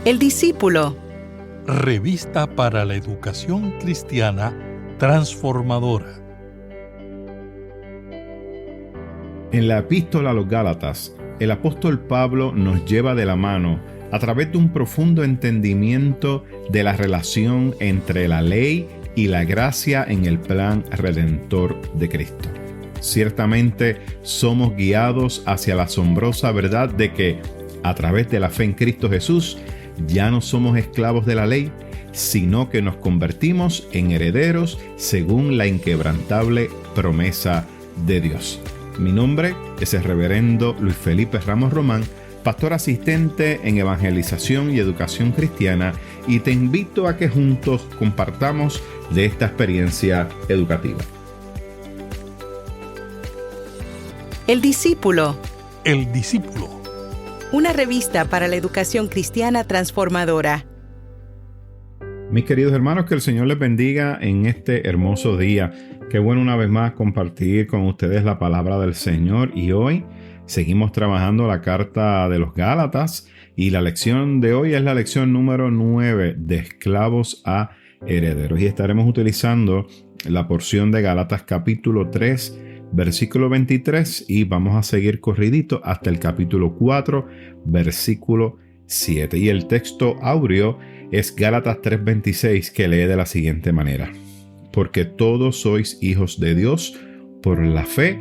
El discípulo. Revista para la educación cristiana transformadora. En la epístola a los Gálatas, el apóstol Pablo nos lleva de la mano a través de un profundo entendimiento de la relación entre la ley y la gracia en el plan redentor de Cristo. Ciertamente somos guiados hacia la asombrosa verdad de que, a través de la fe en Cristo Jesús, ya no somos esclavos de la ley, sino que nos convertimos en herederos según la inquebrantable promesa de Dios. Mi nombre es el reverendo Luis Felipe Ramos Román, pastor asistente en evangelización y educación cristiana, y te invito a que juntos compartamos de esta experiencia educativa. El discípulo. El discípulo. Una revista para la educación cristiana transformadora. Mis queridos hermanos, que el Señor les bendiga en este hermoso día. Qué bueno una vez más compartir con ustedes la palabra del Señor, y hoy seguimos trabajando la carta de los Gálatas, y la lección de hoy es la lección número 9, de esclavos a herederos, y estaremos utilizando la porción de Gálatas capítulo 3, versículo 23, y vamos a seguir corridito hasta el capítulo 4, versículo 7. Y el texto áureo es Gálatas 3:26, que lee de la siguiente manera: porque todos sois hijos de Dios por la fe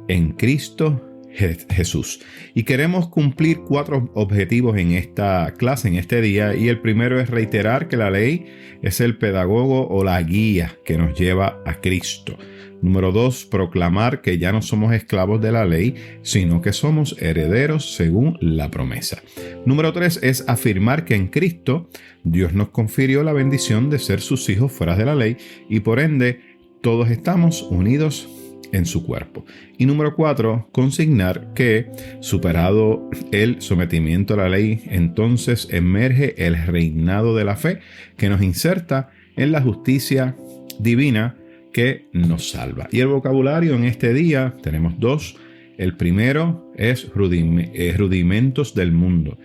en Cristo Jesús. Y queremos cumplir 4 objetivos en esta clase, en este día, y el primero es reiterar que la ley es el pedagogo o la guía que nos lleva a Cristo. Número 2, proclamar que ya no somos esclavos de la ley, sino que somos herederos según la promesa. Número 3 es afirmar que en Cristo Dios nos confirió la bendición de ser sus hijos fuera de la ley, y por ende todos estamos unidos en su cuerpo. Y número 4, consignar que, superado el sometimiento a la ley, entonces emerge el reinado de la fe que nos inserta en la justicia divina que nos salva. Y el vocabulario en este día tenemos 2. El primero es rudimentos del mundo.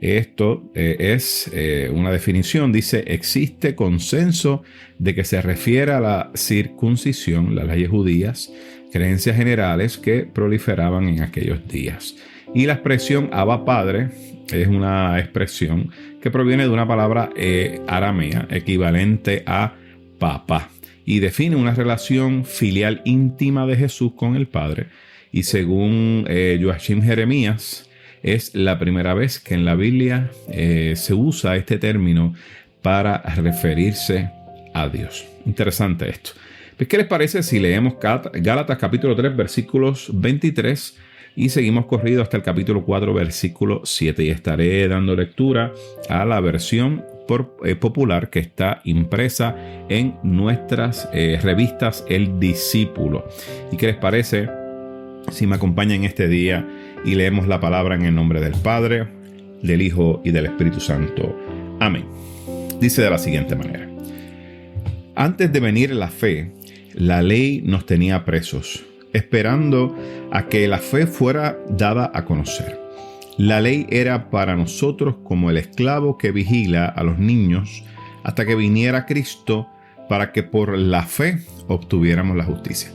Esto es una definición. Dice: existe consenso de que se refiere a la circuncisión, las leyes judías, creencias generales que proliferaban en aquellos días. Y la expresión Abba Padre es una expresión que proviene de una palabra aramea equivalente a papá, y define una relación filial íntima de Jesús con el Padre. Y según Joachim Jeremías, es la primera vez que en la Biblia se usa este término para referirse a Dios. Interesante esto. Pues, ¿qué les parece si leemos Gálatas capítulo 3, versículos 23, y seguimos corrido hasta el capítulo 4, versículo 7? Y estaré dando lectura a la versión popular que está impresa en nuestras revistas El Discípulo. ¿Y qué les parece si me acompañan este día y leemos la palabra en el nombre del Padre, del Hijo y del Espíritu Santo? Amén. Dice de la siguiente manera: antes de venir la fe, la ley nos tenía presos, esperando a que la fe fuera dada a conocer. La ley era para nosotros como el esclavo que vigila a los niños hasta que viniera Cristo, para que por la fe obtuviéramos la justicia.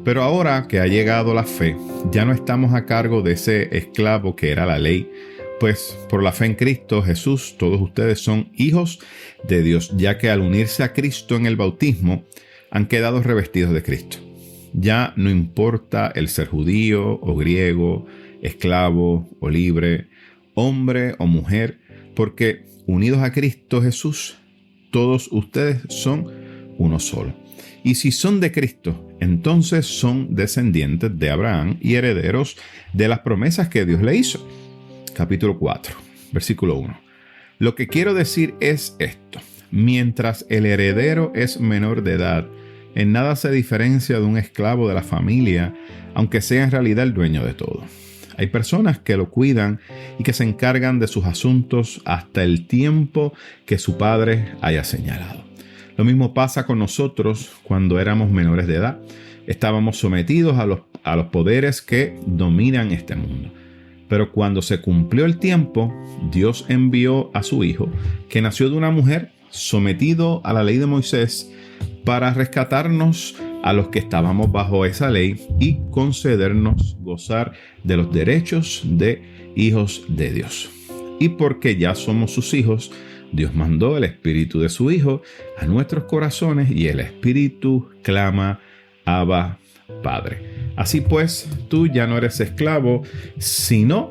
Pero ahora que ha llegado la fe, ya no estamos a cargo de ese esclavo que era la ley, pues por la fe en Cristo Jesús todos ustedes son hijos de Dios, ya que al unirse a Cristo en el bautismo han quedado revestidos de Cristo. Ya no importa el ser judío o griego, esclavo o libre, hombre o mujer, porque unidos a Cristo Jesús, todos ustedes son uno solo. Y si son de Cristo, entonces son descendientes de Abraham y herederos de las promesas que Dios le hizo. Capítulo 4, versículo 1. Lo que quiero decir es esto: mientras el heredero es menor de edad, en nada se diferencia de un esclavo de la familia, aunque sea en realidad el dueño de todo. Hay personas que lo cuidan y que se encargan de sus asuntos hasta el tiempo que su padre haya señalado. Lo mismo pasa con nosotros cuando éramos menores de edad. Estábamos sometidos a los poderes que dominan este mundo. Pero cuando se cumplió el tiempo, Dios envió a su Hijo, que nació de una mujer, sometido a la ley de Moisés, para rescatarnos a los que estábamos bajo esa ley y concedernos gozar de los derechos de hijos de Dios. Y porque ya somos sus hijos, Dios mandó el Espíritu de su Hijo a nuestros corazones y el Espíritu clama, Abba, Padre. Así pues, tú ya no eres esclavo, sino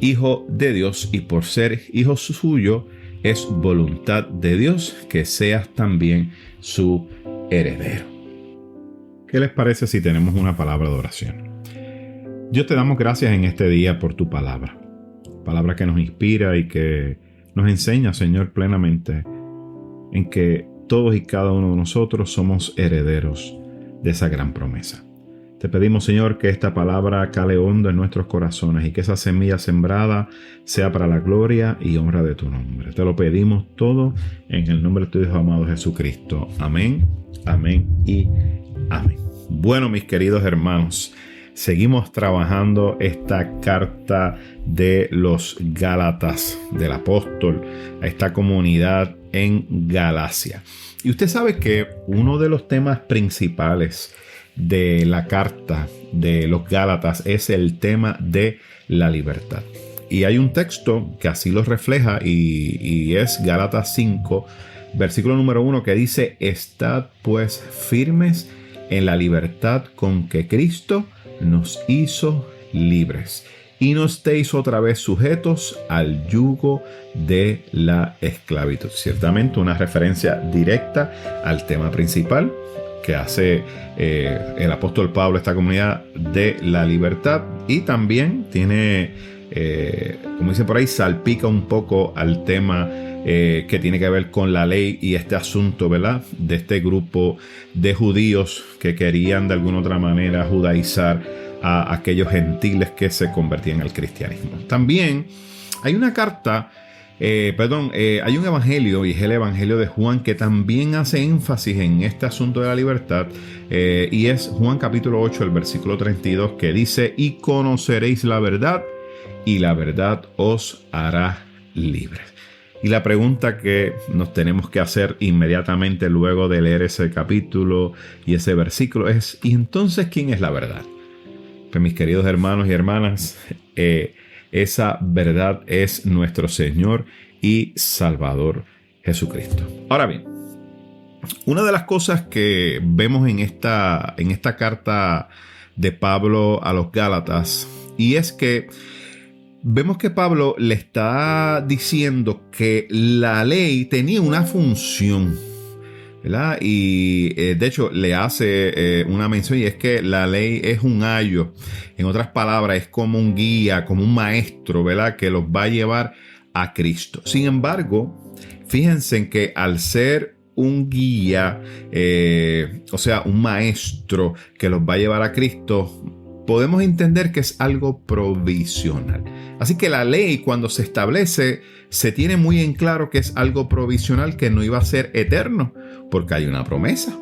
hijo de Dios, y por ser hijo suyo, es voluntad de Dios que seas también su heredero. ¿Qué les parece si tenemos una palabra de oración? Dios, te damos gracias en este día por tu palabra. Palabra que nos inspira y que nos enseña, Señor, plenamente en que todos y cada uno de nosotros somos herederos de esa gran promesa. Te pedimos, Señor, que esta palabra cale hondo en nuestros corazones y que esa semilla sembrada sea para la gloria y honra de tu nombre. Te lo pedimos todo en el nombre de tu Hijo amado Jesucristo. Amén, amén y amén. Bueno, mis queridos hermanos, seguimos trabajando esta carta de los Gálatas del apóstol a esta comunidad en Galacia. Y usted sabe que uno de los temas principales de la carta de los Gálatas es el tema de la libertad. Y hay un texto que así lo refleja y es Gálatas 5, versículo número 1, que dice: Estad pues firmes en la libertad con que Cristo nos hizo libres, y no estéis otra vez sujetos al yugo de la esclavitud. Ciertamente una referencia directa al tema principal que hace el apóstol Pablo a esta comunidad de la libertad, y también tiene, como dice por ahí, salpica un poco al tema que tiene que ver con la ley y este asunto, ¿verdad?, de este grupo de judíos que querían de alguna otra manera judaizar a aquellos gentiles que se convertían al cristianismo. También hay una carta, hay un evangelio, y es el evangelio de Juan, que también hace énfasis en este asunto de la libertad, y es Juan capítulo 8, el versículo 32, que dice: y conoceréis la verdad, y la verdad os hará libres. Y la pregunta que nos tenemos que hacer inmediatamente luego de leer ese capítulo y ese versículo es: ¿y entonces quién es la verdad? Pues, mis queridos hermanos y hermanas, esa verdad es nuestro Señor y Salvador Jesucristo. Ahora bien, una de las cosas que vemos en esta carta de Pablo a los Gálatas, y es que vemos que Pablo le está diciendo que la ley tenía una función, ¿verdad? Y de hecho le hace una mención, y es que la ley es un ayo. En otras palabras, es como un guía, como un maestro, ¿verdad?, que los va a llevar a Cristo. Sin embargo, fíjense en que al ser un guía, o sea, un maestro que los va a llevar a Cristo, podemos entender que es algo provisional. Así que la ley, cuando se establece, se tiene muy en claro que es algo provisional, que no iba a ser eterno, porque hay una promesa.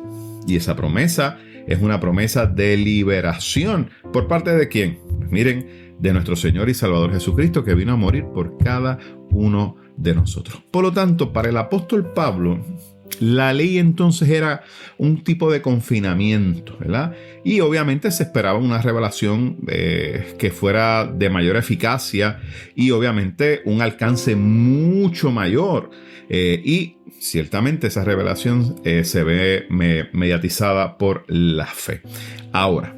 Y esa promesa es una promesa de liberación. ¿Por parte de quién? Pues miren, de nuestro Señor y Salvador Jesucristo, que vino a morir por cada uno de nosotros. Por lo tanto, para el apóstol Pablo, la ley entonces era un tipo de confinamiento, ¿verdad? Y obviamente se esperaba una revelación que fuera de mayor eficacia y obviamente un alcance mucho mayor. Y ciertamente esa revelación se ve mediatizada por la fe. Ahora,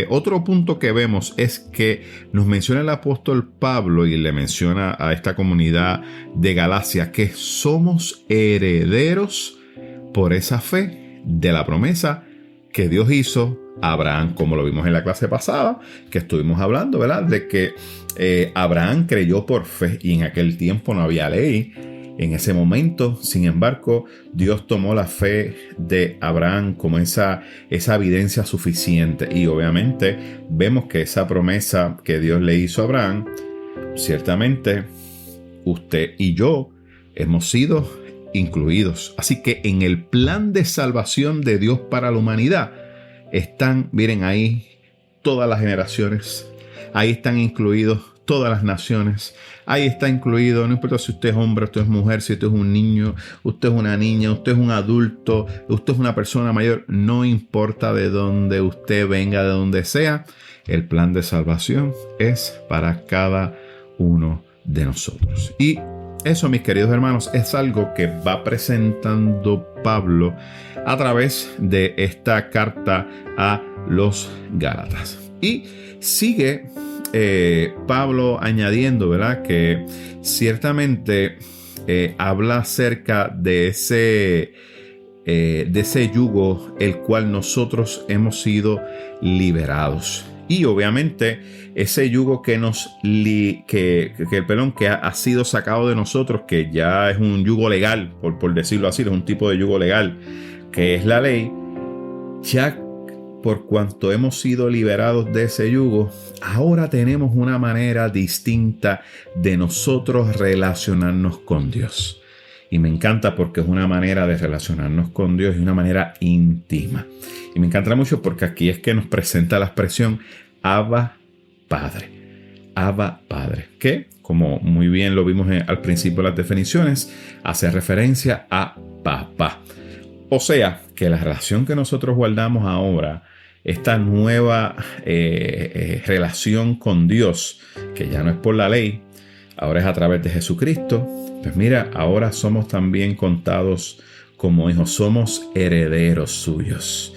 otro punto que vemos es que nos menciona el apóstol Pablo, y le menciona a esta comunidad de Galacia, que somos herederos por esa fe de la promesa que Dios hizo a Abraham, como lo vimos en la clase pasada, que estuvimos hablando, ¿verdad?, de que Abraham creyó por fe, y en aquel tiempo no había ley. En ese momento, sin embargo, Dios tomó la fe de Abraham como esa evidencia suficiente, y obviamente vemos que esa promesa que Dios le hizo a Abraham, ciertamente usted y yo hemos sido incluidos. Así que en el plan de salvación de Dios para la humanidad están, miren ahí, todas las generaciones, Ahí están incluidos todas las naciones. Ahí está incluido, no importa si usted es hombre, usted es mujer, si usted es un niño, usted es una niña, usted es un adulto, usted es una persona mayor, no importa de dónde usted venga, de donde sea, el plan de salvación es para cada uno de nosotros. Y eso, mis queridos hermanos, es algo que va presentando Pablo a través de esta carta a los Gálatas. Y sigue Pablo añadiendo, ¿verdad?, que ciertamente habla acerca de ese yugo el cual nosotros hemos sido liberados. Y obviamente ese yugo que ha sido sacado de nosotros, que ya es un yugo legal, por decirlo así, es un tipo de yugo legal, que es la ley, ya por cuanto hemos sido liberados de ese yugo, ahora tenemos una manera distinta de nosotros relacionarnos con Dios. Y me encanta porque es una manera de relacionarnos con Dios y una manera íntima. Y me encanta mucho porque aquí es que nos presenta la expresión Abba Padre. Abba Padre. Que, como muy bien lo vimos al principio de las definiciones, hace referencia a papá. O sea, que la relación que nosotros guardamos ahora, esta nueva relación con Dios, que ya no es por la ley, ahora es a través de Jesucristo. Pues mira, ahora somos también contados como hijos, somos herederos suyos.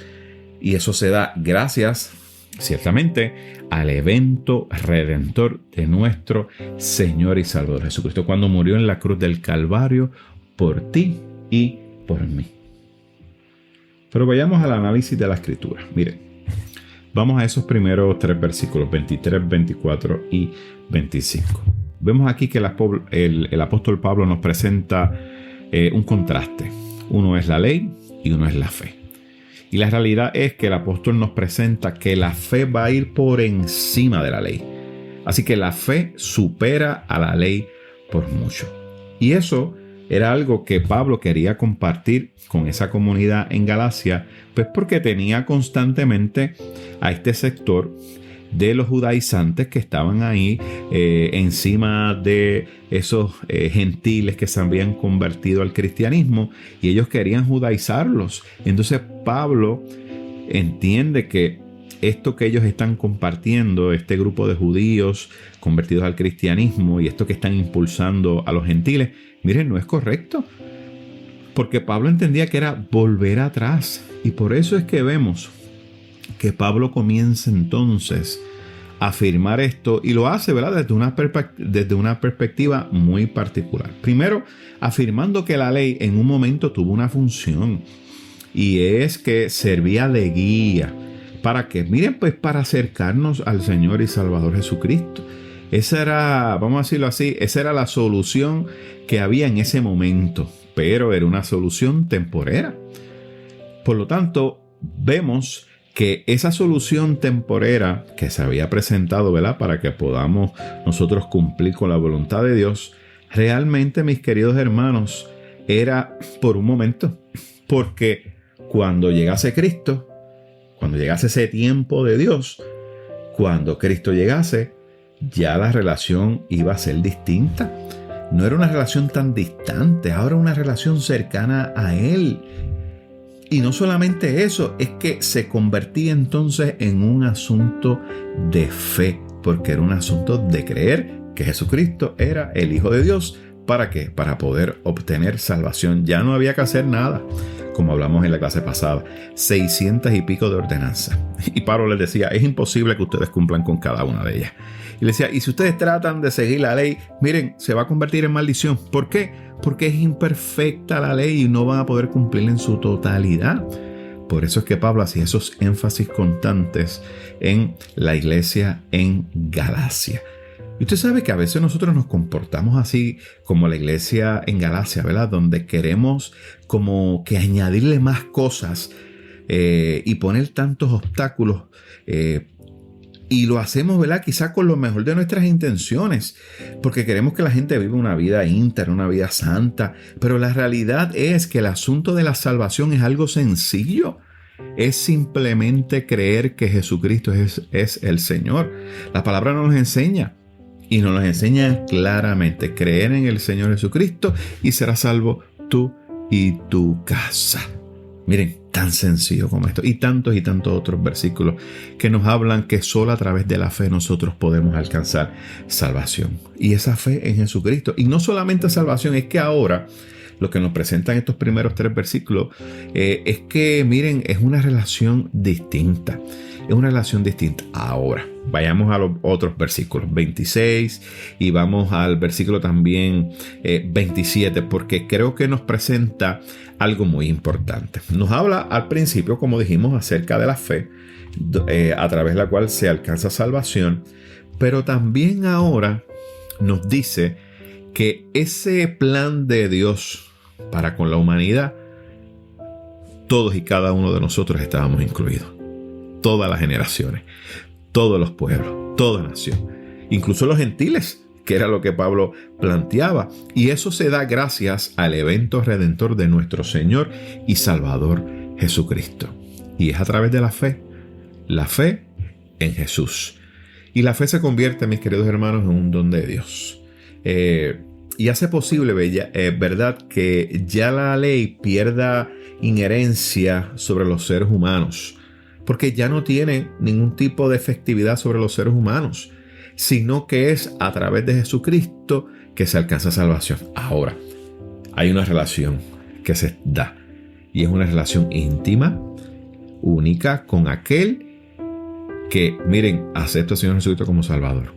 Y eso se da gracias, ciertamente, al evento redentor de nuestro Señor y Salvador Jesucristo, cuando murió en la cruz del Calvario por ti y por mí. Pero vayamos al análisis de la Escritura. Miren, vamos a esos primeros 3 versículos, 23, 24 y 25. Vemos aquí que el apóstol Pablo nos presenta un contraste. Uno es la ley y uno es la fe. Y la realidad es que el apóstol nos presenta que la fe va a ir por encima de la ley. Así que la fe supera a la ley por mucho. Y eso era algo que Pablo quería compartir con esa comunidad en Galacia, pues porque tenía constantemente a este sector de los judaizantes que estaban ahí encima de esos gentiles que se habían convertido al cristianismo, y ellos querían judaizarlos. Entonces Pablo entiende que esto que ellos están compartiendo, este grupo de judíos convertidos al cristianismo y esto que están impulsando a los gentiles, miren, no es correcto, porque Pablo entendía que era volver atrás. Y por eso es que vemos que Pablo comienza entonces a afirmar esto, y lo hace, ¿verdad?, desde una perspectiva muy particular. Primero, afirmando que la ley en un momento tuvo una función, y es que servía de guía. ¿Para qué? Miren, pues para acercarnos al Señor y Salvador Jesucristo. Esa era, vamos a decirlo así, esa era la solución que había en ese momento, pero era una solución temporera. Por lo tanto, vemos que esa solución temporera que se había presentado, ¿verdad?, para que podamos nosotros cumplir con la voluntad de Dios, realmente, mis queridos hermanos, era por un momento. Porque cuando llegase Cristo, cuando llegase ese tiempo de Dios, cuando Cristo llegase, ya la relación iba a ser distinta. No era una relación tan distante, ahora una relación cercana a Él. Y no solamente eso, es que se convertía entonces en un asunto de fe, porque era un asunto de creer que Jesucristo era el Hijo de Dios. ¿Para qué? Para poder obtener salvación. Ya no había que hacer nada, como hablamos en la clase pasada, 600 y pico de ordenanzas. Y Pablo les decía, es imposible que ustedes cumplan con cada una de ellas. Y les decía, y si ustedes tratan de seguir la ley, miren, se va a convertir en maldición. ¿Por qué? Porque es imperfecta la ley y no van a poder cumplirla en su totalidad. Por eso es que Pablo hacía esos énfasis constantes en la iglesia en Galacia. Y usted sabe que a veces nosotros nos comportamos así como la iglesia en Galacia, ¿verdad? Donde queremos como que añadirle más cosas y poner tantos obstáculos. Y lo hacemos, ¿verdad?, quizá con lo mejor de nuestras intenciones, porque queremos que la gente viva una vida íntegra, una vida santa. Pero la realidad es que el asunto de la salvación es algo sencillo. es simplemente creer que Jesucristo es el Señor. La palabra nos enseña, y nos enseña claramente, creer en el Señor Jesucristo y serás salvo tú y tu casa. Miren, tan sencillo como esto. Y tantos otros versículos que nos hablan que solo a través de la fe nosotros podemos alcanzar salvación. Y esa fe en Jesucristo. Y no solamente salvación, es que ahora lo que nos presentan estos primeros 3 versículos es que, miren, es una relación distinta. Es una relación distinta. Ahora, vayamos a los otros versículos, 26, y vamos al versículo también 27, porque creo que nos presenta algo muy importante. Nos habla al principio, como dijimos, acerca de la fe, a través de la cual se alcanza salvación, pero también ahora nos dice que ese plan de Dios para con la humanidad, todos y cada uno de nosotros estábamos incluidos. Todas las generaciones, todos los pueblos, toda nación, incluso los gentiles, que era lo que Pablo planteaba. Y eso se da gracias al evento redentor de nuestro Señor y Salvador Jesucristo. Y es a través de la fe en Jesús. Y la fe se convierte, mis queridos hermanos, en un don de Dios. Y hace posible, ¿verdad?, que ya la ley pierda inherencia sobre los seres humanos, porque ya no tiene ningún tipo de efectividad sobre los seres humanos, sino que es a través de Jesucristo que se alcanza salvación. Ahora, hay una relación que se da, y es una relación íntima, única, con aquel que, miren, acepta al Señor Jesucristo como Salvador.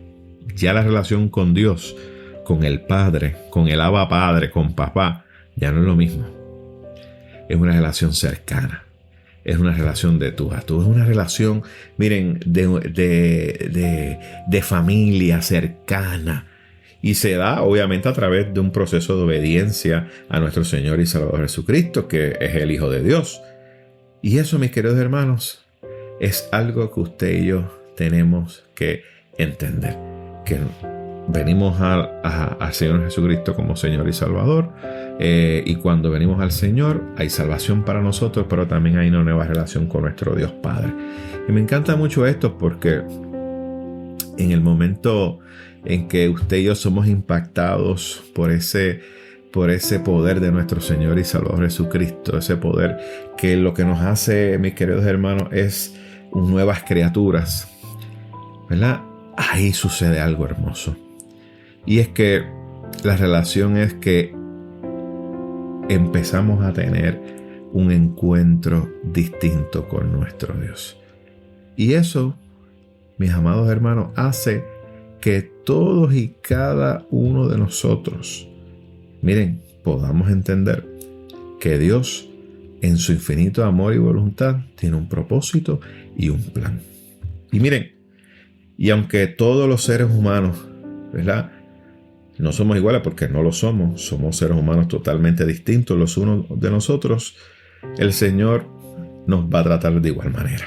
Ya la relación con Dios, con el Padre, con el Abba Padre, con Papá, ya no es lo mismo. Es una relación cercana. Es una relación de tú a tú. Es una relación, miren, de familia cercana. Y se da, obviamente, a través de un proceso de obediencia a nuestro Señor y Salvador Jesucristo, que es el Hijo de Dios. Y eso, mis queridos hermanos, es algo que usted y yo tenemos que entender. Que venimos al Señor Jesucristo como Señor y Salvador, y cuando venimos al Señor hay salvación para nosotros, pero también hay una nueva relación con nuestro Dios Padre. Y me encanta mucho esto porque en el momento en que usted y yo somos impactados por ese poder de nuestro Señor y Salvador Jesucristo, ese poder que lo que nos hace, mis queridos hermanos, es nuevas criaturas, ¿verdad? Ahí sucede algo hermoso. Y es que la relación es que empezamos a tener un encuentro distinto con nuestro Dios. Y eso, mis amados hermanos, hace que todos y cada uno de nosotros, miren, podamos entender que Dios, en su infinito amor y voluntad, tiene un propósito y un plan. Y miren, y aunque todos los seres humanos, ¿verdad?, no somos iguales, porque no lo somos seres humanos totalmente distintos los unos de nosotros, el Señor nos va a tratar de igual manera.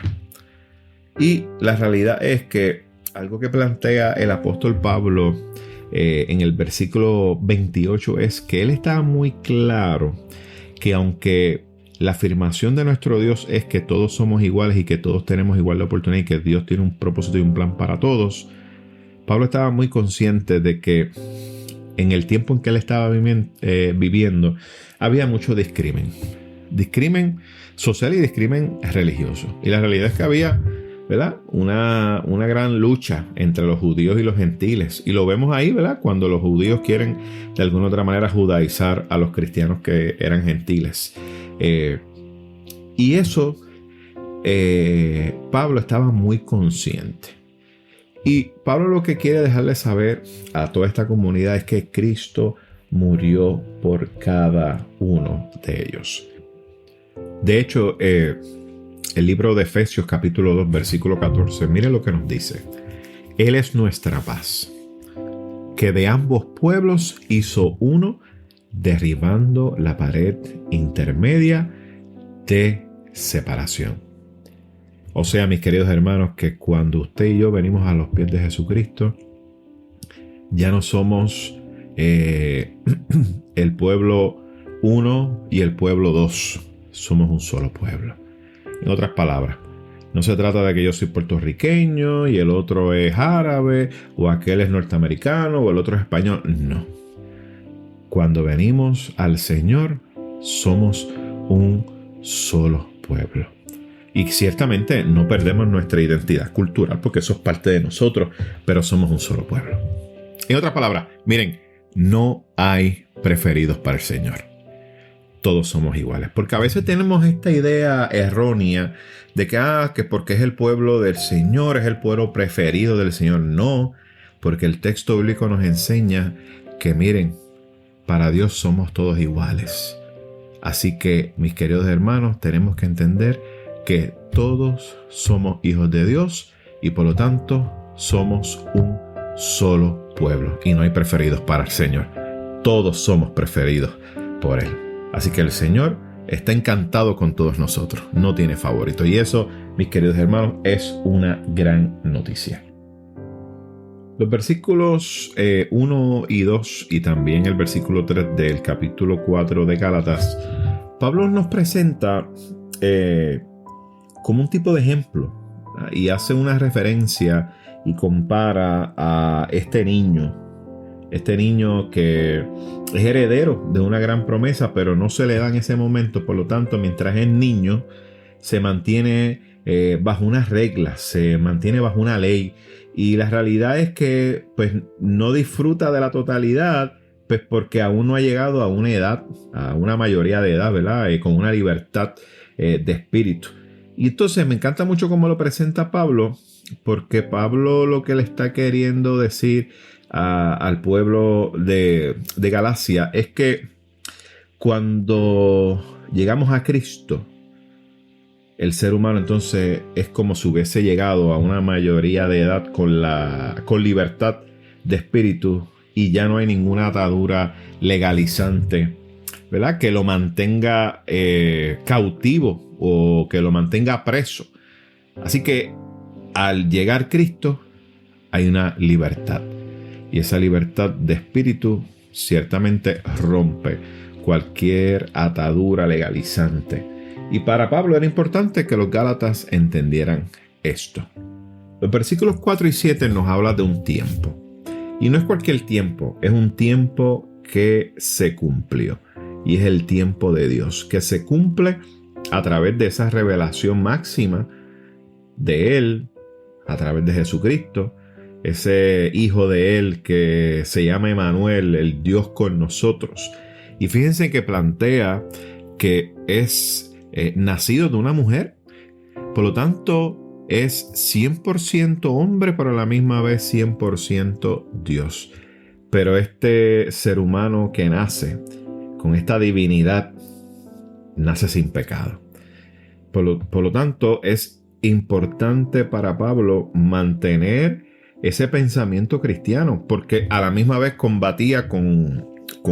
Y la realidad es que algo que plantea el apóstol Pablo en el versículo 28 es que él está muy claro que aunque la afirmación de nuestro Dios es que todos somos iguales y que todos tenemos igual de oportunidad y que Dios tiene un propósito y un plan para todos, Pablo estaba muy consciente de que en el tiempo en que él estaba viviendo había mucho discrimen social y discrimen religioso. Y la realidad es que había, ¿verdad?, una gran lucha entre los judíos y los gentiles. Y lo vemos ahí, ¿verdad?, cuando los judíos quieren de alguna otra manera judaizar a los cristianos que eran gentiles. Y eso Pablo estaba muy consciente. Y Pablo lo que quiere dejarle saber a toda esta comunidad es que Cristo murió por cada uno de ellos. De hecho, el libro de Efesios capítulo 2 versículo 14, mire lo que nos dice. Él es nuestra paz, que de ambos pueblos hizo uno, derribando la pared intermedia de separación. O sea, mis queridos hermanos, que cuando usted y yo venimos a los pies de Jesucristo, ya no somos el pueblo 1 y el pueblo 2. Somos un solo pueblo. En otras palabras, no se trata de que yo soy puertorriqueño y el otro es árabe, o aquel es norteamericano, o el otro es español. No. Cuando venimos al Señor, somos un solo pueblo. Y ciertamente no perdemos nuestra identidad cultural, porque eso es parte de nosotros, pero somos un solo pueblo. En otras palabras, miren, no hay preferidos para el Señor. Todos somos iguales. Porque a veces tenemos esta idea errónea de que porque es el pueblo del Señor, es el pueblo preferido del Señor. No, porque el texto bíblico nos enseña que, miren, para Dios somos todos iguales. Así que, mis queridos hermanos, tenemos que entender que todos somos hijos de Dios y por lo tanto somos un solo pueblo. Y no hay preferidos para el Señor. Todos somos preferidos por Él. Así que el Señor está encantado con todos nosotros, no tiene favorito. Y eso, mis queridos hermanos, es una gran noticia. Los versículos 1 y 2 y también el versículo 3 del capítulo 4 de Gálatas, Pablo nos presenta como un tipo de ejemplo y hace una referencia y compara a este niño que es heredero de una gran promesa, pero no se le da en ese momento. Por lo tanto, mientras es niño, se mantiene bajo unas reglas, se mantiene bajo una ley. Y la realidad es que pues, no disfruta de la totalidad, pues porque aún no ha llegado a una edad, a una mayoría de edad, ¿verdad? Con una libertad de espíritu. Y entonces me encanta mucho cómo lo presenta Pablo, porque Pablo lo que le está queriendo decir al pueblo de Galacia es que cuando llegamos a Cristo, el ser humano entonces es como si hubiese llegado a una mayoría de edad con libertad de espíritu y ya no hay ninguna atadura legalizante, ¿verdad? Que lo mantenga cautivo o que lo mantenga preso. Así que al llegar Cristo hay una libertad. Y esa libertad de espíritu ciertamente rompe cualquier atadura legalizante. Y para Pablo era importante que los Gálatas entendieran esto. Los versículos 4 y 7 nos hablan de un tiempo. Y no es cualquier tiempo, es un tiempo que se cumplió. Y es el tiempo de Dios, que se cumple a través de esa revelación máxima de Él, a través de Jesucristo, ese hijo de Él que se llama Emmanuel, el Dios con nosotros. Y fíjense que plantea que es nacido de una mujer, por lo tanto es 100% hombre, pero a la misma vez 100% Dios. Pero este ser humano que nace con esta divinidad, nace sin pecado. Por lo tanto, es importante para Pablo mantener ese pensamiento cristiano, porque a la misma vez combatía con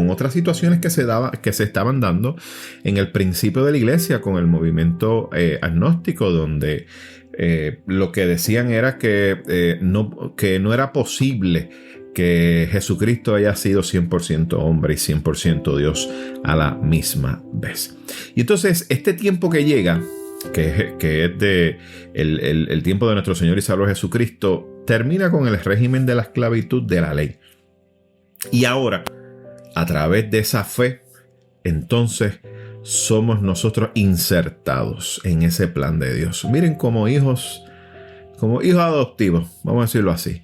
otras situaciones que se estaban dando en el principio de la iglesia, con el movimiento agnóstico, donde lo que decían era que no era posible que Jesucristo haya sido 100% hombre y 100% Dios a la misma vez. Y entonces este tiempo que llega, que es el tiempo de nuestro Señor y Salvador Jesucristo, termina con el régimen de la esclavitud de la ley. Y ahora, a través de esa fe, entonces somos nosotros insertados en ese plan de Dios. Miren, como hijos adoptivos, vamos a decirlo así,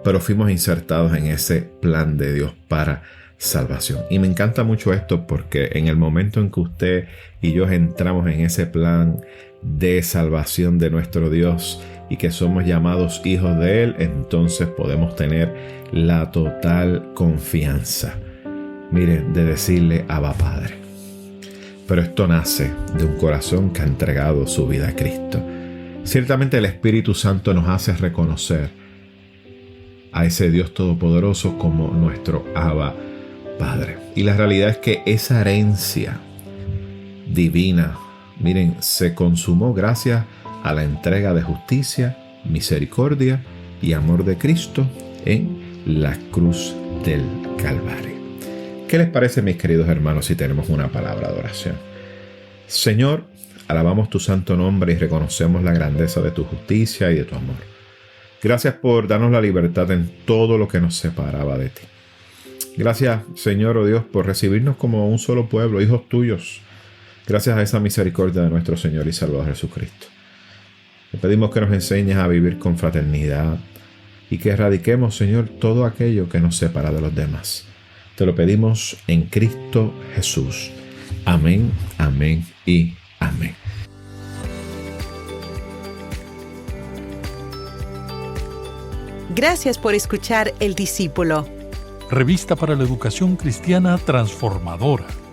pero fuimos insertados en ese plan de Dios para salvación. Y me encanta mucho esto porque en el momento en que usted y yo entramos en ese plan de salvación de nuestro Dios y que somos llamados hijos de Él, entonces podemos tener la total confianza, miren, de decirle Abba Padre. Pero esto nace de un corazón que ha entregado su vida a Cristo. Ciertamente el Espíritu Santo nos hace reconocer a ese Dios todopoderoso como nuestro Abba Padre. Y la realidad es que esa herencia divina, miren, se consumó gracias a la entrega de justicia, misericordia y amor de Cristo en la cruz del Calvario. ¿Qué les parece, mis queridos hermanos, si tenemos una palabra de oración? Señor, Alabamos tu santo nombre y reconocemos la grandeza de tu justicia y de tu amor. Gracias por darnos la libertad en todo lo que nos separaba de ti. Gracias, Señor, oh Dios, por recibirnos como un solo pueblo, hijos tuyos. Gracias a esa misericordia de nuestro Señor y Salvador Jesucristo. Te pedimos que nos enseñes a vivir con fraternidad y que erradiquemos, Señor, todo aquello que nos separa de los demás. Te lo pedimos en Cristo Jesús. Amén, amén y amén. Gracias por escuchar El Discípulo. Revista para la Educación Cristiana Transformadora.